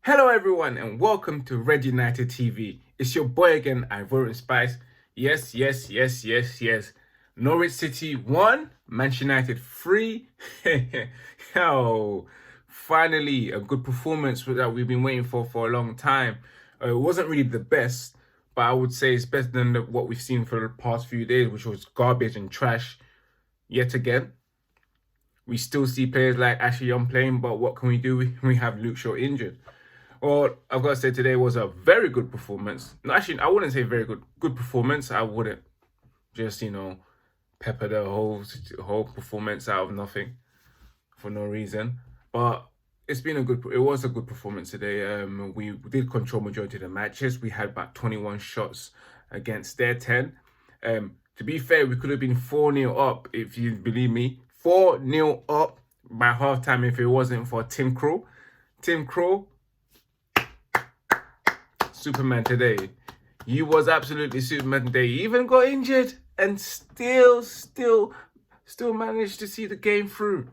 Hello everyone and welcome to Red United TV. It's your boy again, Ivorian Spice. Yes. Norwich City 1, Manchester United 3. Yo, finally a good performance that we've been waiting for a long time. It wasn't really the best, but I would say it's better than what we've seen for the past few days, which was garbage and trash yet again. We still see players like Ashley Young playing, but what can we do? We have Luke Shaw injured. Well, I've got to say today was a very good performance. No, actually, I wouldn't say very good. Good performance. I wouldn't just pepper the whole performance out of nothing for no reason. But it was a good performance today. We did control majority of the matches. We had about 21 shots against their 10. To be fair, we could have been 4-0 up if you believe me. 4-0 up by halftime if it wasn't for Tim Krul. Tim Krul, Superman today. You was absolutely Superman today. He even got injured and still managed to see the game through.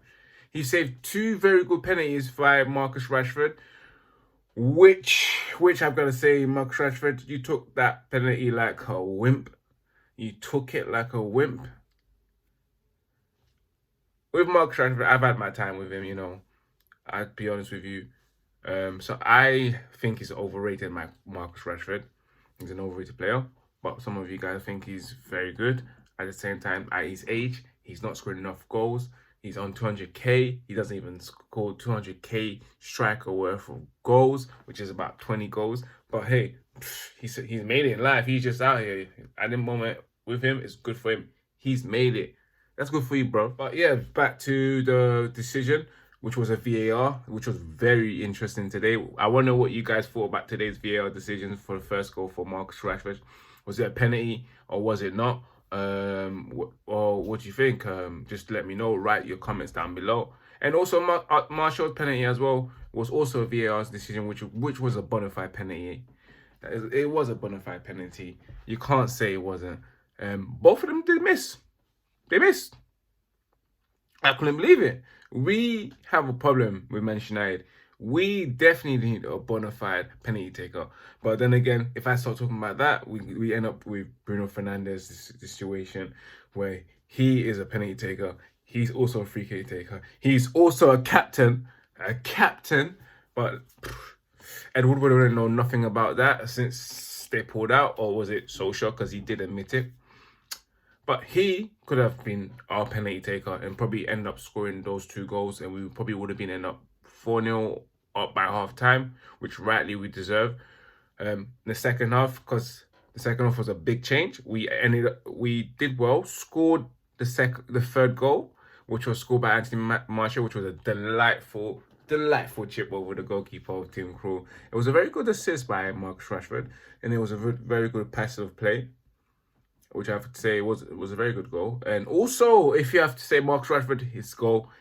He saved two very good penalties by Marcus Rashford, which I've got to say, Marcus Rashford, you took that penalty like a wimp. You took it like a wimp. With Marcus Rashford, I've had my time with him, I'll be honest with you. So I think he's overrated, Marcus Rashford. He's an overrated player, but some of you guys think he's very good. At the same time, at his age, he's not scoring enough goals. He's on 200k. He doesn't even score 200k striker worth of goals, which is about 20 goals. But hey, he's made it in life. He's just out here. At the moment with him, it's good for him. He's made it. That's good for you, bro. But yeah, back to the decision, which was a VAR, which was very interesting today. I wonder what you guys thought about today's VAR decision for the first goal for Marcus Rashford. Was it a penalty or was it not? Or what do you think? Just let me know. Write your comments down below. And also, Martial's penalty as well was also a VAR's decision, which was a bona fide penalty. It was a bona fide penalty. You can't say it wasn't. Both of them did miss. They missed. I couldn't believe it. We have a problem with Manchester United. We definitely need a bona fide penalty taker. But then again, if I start talking about that, we end up with Bruno Fernandes' situation where he is a penalty taker. He's also a free kick taker. He's also a captain. But Ed Woodward wouldn't know nothing about that since they pulled out. Or was it Solskjaer? Because he did admit it. But he could have been our penalty taker and probably end up scoring those two goals, and we probably would have been end up 4-0 up by half time, which rightly we deserve. The second half, because the second half was a big change. We did well, scored the third goal, which was scored by Anthony Martial, which was a delightful chip over the goalkeeper of Tim Krul. It was a very good assist by Marcus Rashford, and it was a very good passive play, which I have to say was a very good goal. And also, if you have to say Marcus Rashford,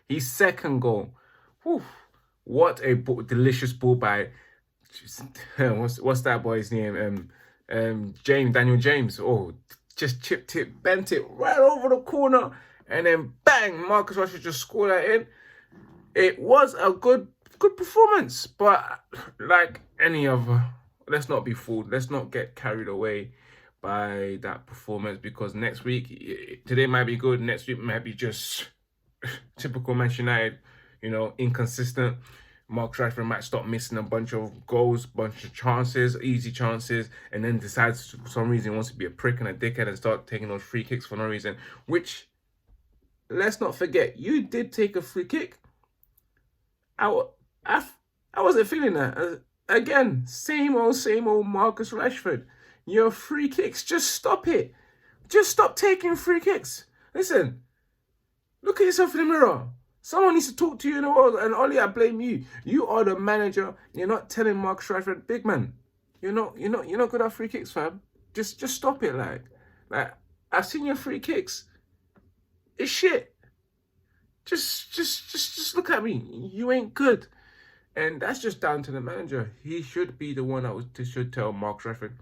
his second goal, whew, what a delicious ball by what's that boy's name? Daniel James. Oh, just chipped it, bent it right over the corner, and then bang, Marcus Rashford just scored that in. It was a good performance, but like any other, let's not be fooled. Let's not get carried away by that performance, because next week, today might be good, next week might be just typical Manchester United, inconsistent. Marcus Rashford might stop missing a bunch of goals, bunch of chances, easy chances, and then decides for some reason he wants to be a prick and a dickhead and start taking those free kicks for no reason, which, let's not forget, you did take a free kick. I wasn't feeling that. Again, same old Marcus Rashford. Your free kicks, just stop it. Just stop taking free kicks. Listen, look at yourself in the mirror. Someone needs to talk to you in the world, and Ollie, I blame you. You are the manager. You're not telling Marcus Rashford, big man. You're not good at free kicks, fam. Just stop it, like I've seen your free kicks. It's shit. Just look at me. You ain't good. And that's just down to the manager. He should be the one that should tell Marcus Rashford,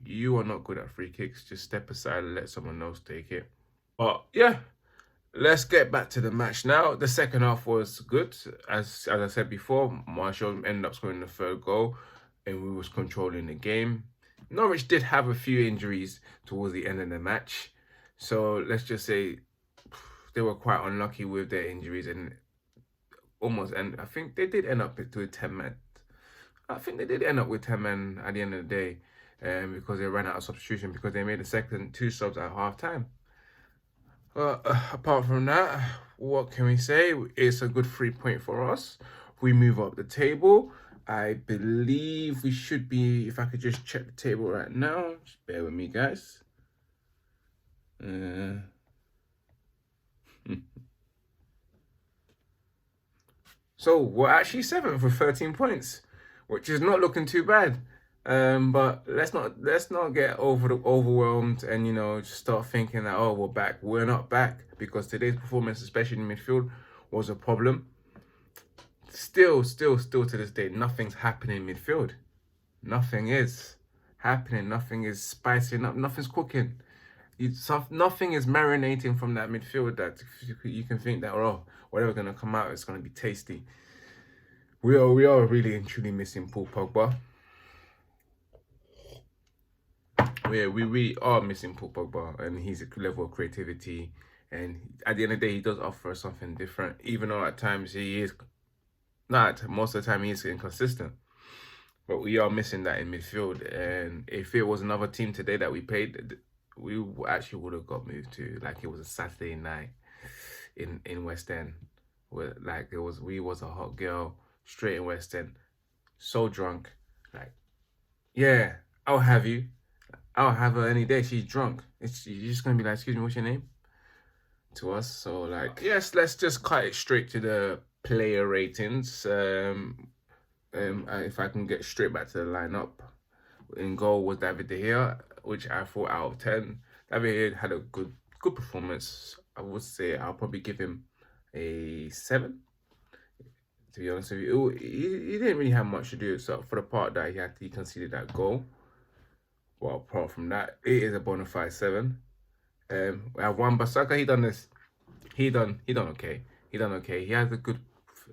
you are not good at free kicks. Just step aside and let someone else take it. But yeah, let's get back to the match now. The second half was good. As I said before, Marshall ended up scoring the third goal and we was controlling the game. Norwich did have a few injuries towards the end of the match. So let's just say they were quite unlucky with their injuries and I think they did end up with 10 men. I think they did end up with 10 men at the end of the day because they ran out of substitution because they made the second two subs at half time. Apart from that, what can we say? It's a good 3 point for us. We move up the table. I believe we should be, if I could just check the table right now, just bear with me, guys. So we're actually 7th with 13 points, which is not looking too bad. But let's not get overwhelmed and just start thinking that, oh, we're back. We're not back, because today's performance, especially in midfield, was a problem. Still to this day, nothing's happening in midfield. Nothing is happening. Nothing is spicing up. Nothing's cooking. Nothing is marinating from that midfield that you can think that, oh, whatever's gonna come out, it's gonna be tasty. We are really and truly missing Paul Pogba. We really are missing Paul Pogba and his level of creativity. And at the end of the day, he does offer something different, even though at times he is not. Most of the time, he is inconsistent. But we are missing that in midfield. And if it was another team today that we played, we actually would have got moved to, like, it was a Saturday night in West End, where like we was a hot girl straight in West End, so drunk, like, yeah, I'll have you. I'll have her any day. She's drunk. You're just gonna be like, excuse me, what's your name? To us. So like, yes, let's just cut it straight to the player ratings. If I can get straight back to the lineup, in goal was David De Gea, which I thought out of 10. David had a good performance. I would say I'll probably give him a 7. To be honest with you, he didn't really have much to do, so for the part that he conceded that goal. Well, apart from that, it is a bona fide 7. We have Wan-Bissaka. He done okay. He done okay. He has a good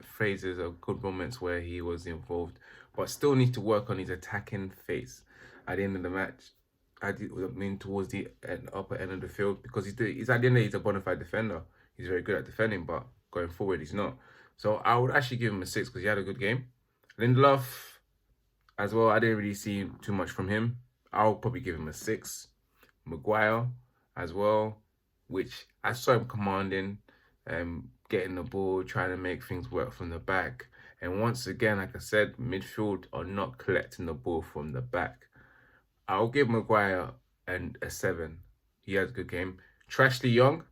phases of good moments where he was involved, but still needs to work on his attacking phase at the end of the match. I mean, towards the upper end of the field, because he's at the end of the day, he's a bona fide defender. He's very good at defending, but going forward, he's not. So I would actually give him a 6 because he had a good game. Lindelof as well, I didn't really see too much from him. I'll probably give him a 6. Maguire as well, which I saw him commanding, getting the ball, trying to make things work from the back. And once again, like I said, midfield are not collecting the ball from the back. I'll give Maguire a 7. He has a good game. Trashley Young,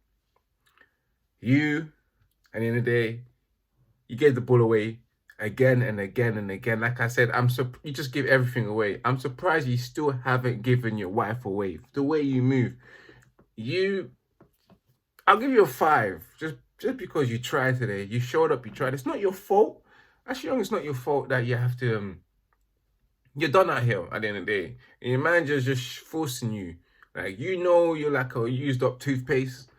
at the end of the day, you gave the ball away again and again and again. Like I said, you just give everything away. I'm surprised you still haven't given your wife away. The way you move, I'll give you a 5. Just because you tried today, you showed up, you tried. It's not your fault. Actually, Young, it's not your fault that you have to. You're done out here at the end of the day. And your manager's just forcing you. Like, you're like a used up toothpaste,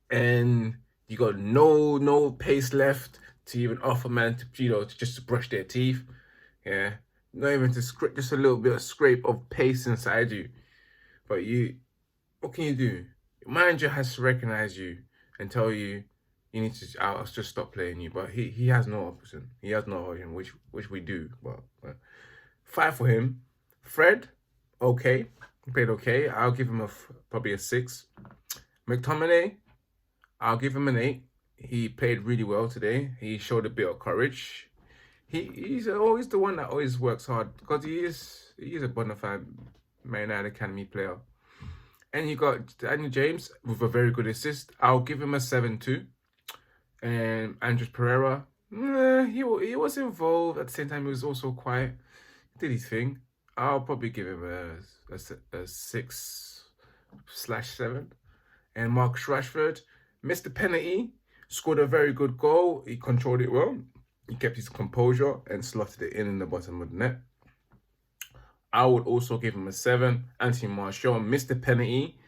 and you got no paste left to even offer man to just to brush their teeth. Yeah, not even to scrape, just a little bit of scrape of paste inside you. But what can you do? Your manager has to recognize you and tell you need to. I'll just stop playing you. But he has no option. He has no option, which we do. But 5 for him. Fred, okay, he played okay. I'll give him probably a 6. McTominay, I'll give him an 8. He played really well today. He showed a bit of courage. He's always the one that always works hard, because he is a bona fide Man United Academy player. And you got Daniel James with a very good assist. I'll give him a 7 too. And Andres Pereira, he was involved. At the same time, he was also quiet. He did his thing. I'll probably give him a 6/7. And Marcus Rashford missed the penalty, scored a very good goal. He controlled it well. He kept his composure and slotted it in the bottom of the net. I would also give him a 7. Anthony Martial missed the penalty,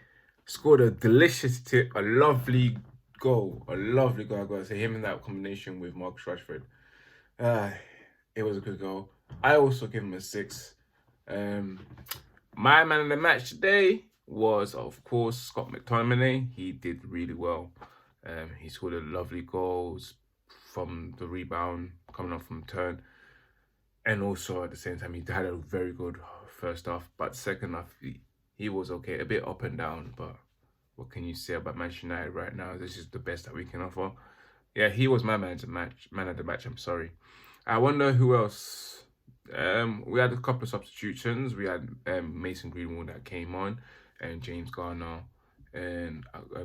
scored a delicious tip, a lovely goal, a lovely goal. I gotta say, him in that combination with Marcus Rashford, uh, it was a good goal. I also give him a 6. Um, my man of the match today was, of course, Scott McTominay. He did really well. He scored a lovely goals from the rebound, coming off from turn. And also at the same time, he had a very good first half. But second half, he was okay. A bit up and down. But what can you say about Manchester United right now? This is the best that we can offer. Yeah, he was my man of the match. Man of the match, I'm sorry. I wonder who else. We had a couple of substitutions. We had Mason Greenwood that came on, and James Garner, and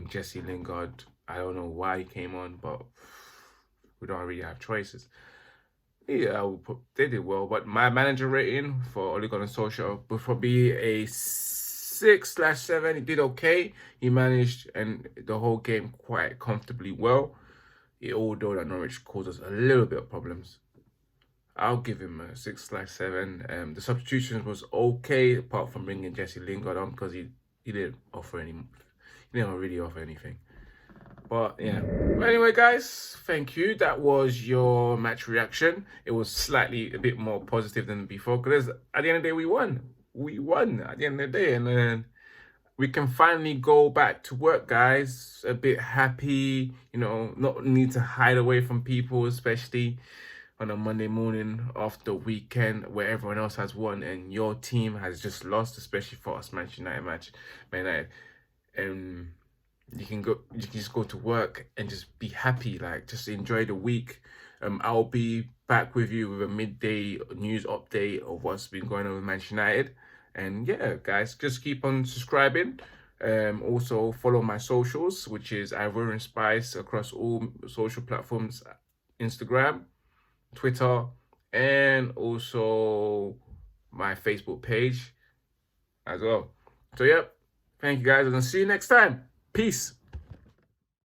Jesse Lingard. I don't know why he came on, but we don't really have choices. Yeah, they did well, but my manager rating for Ole Gunnar Solskjaer would probably a 6/7. He did okay. He managed and the whole game quite comfortably well. Although that Norwich caused us a little bit of problems. I'll give him a 6/7. The substitutions was okay, apart from bringing Jesse Lingard on because he didn't offer any, he didn't really offer anything. But yeah. But anyway, guys, thank you. That was your match reaction. It was slightly a bit more positive than before because at the end of the day, we won. We won at the end of the day, and then we can finally go back to work, guys. A bit happy, you know, not need to hide away from people, especially on a Monday morning after weekend where everyone else has won and your team has just lost, especially for us Man United. And you can just go to work and just be happy, like just enjoy the week. I'll be back with you with a midday news update of what's been going on with Manchester United. And yeah, guys, just keep on subscribing. Also follow my socials, which is Ivorian Spice across all social platforms, Instagram, Twitter, and also my Facebook page as well. So, yep. Thank you guys, and I'll see you next time. Peace.